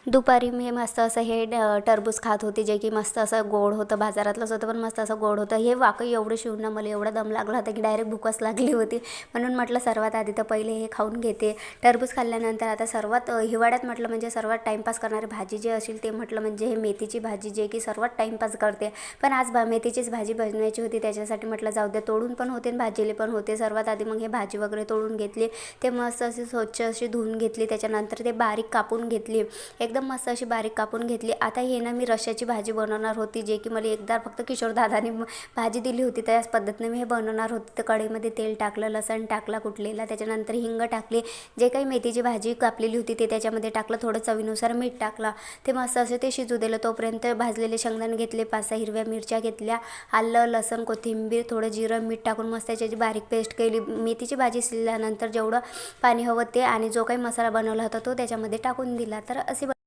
दुपारी मी मस्त असं हे टरबूज खात होते, जे की मस्त असं गोड होतं, बाजारातलंच होतं पण मस्त असं गोड होतं. हे वाकई एवढं शिवणं मला एवढा दम लागला होता की डायरेक्ट भूकच लागली होती. म्हणून म्हटलं सर्वात आधी तर पहिले हे खाऊन घेते. टरबूज खाल्ल्यानंतर आता सर्वात हिवाळ्यात म्हटलं म्हणजे सर्वात टाईमपास करणारी भाजी जे असेल ते म्हटलं म्हणजे हे मेथीची भाजी, जे की सर्वात टाईमपास करते. पण आज मेथीचीच भाजी बनवायची होती, त्याच्यासाठी म्हटलं जाऊ दे, तोडून पण होते आणि भाजीले पण होते. सर्वात आधी मग हे भाजी वगैरे तोडून घेतली, ते मस्त अशी स्वच्छ अशी धुवून घेतली. त्याच्यानंतर ते बारीक कापून घेतली, एकदम मस्त अशी बारीक कापून घेतली. आता हे ना मी रश्श्याची भाजी बनवणार होती, जे की मला एकदा फक्त किशोर दादाने भाजी दिली होती, त्याच पद्धतीने मी हे बनवणार होते. तर कढईमध्ये तेल टाकलं, लसण टाकला कुटलेला, त्याच्यानंतर हिंग टाकली, जे काही मेथीची भाजी कापलेली होती ते त्याच्यामध्ये टाकलं, थोडं चवीनुसार मीठ टाकलं. ते मस्त असे ते शिजू दिलं. तोपर्यंत भाजलेले शेंगदाणे घेतले, 5-6 हिरव्या मिरच्या घेतल्या, आलं लसण कोथिंबीर थोडं जिरं मीठ टाकून मस्त त्याची बारीक पेस्ट केली. मेथीची भाजी शिजल्यानंतर जेवढं पाणी हवं ते आणि जो काही मसाला बनवला होता तो त्याच्यामध्ये टाकून दिला. तर असे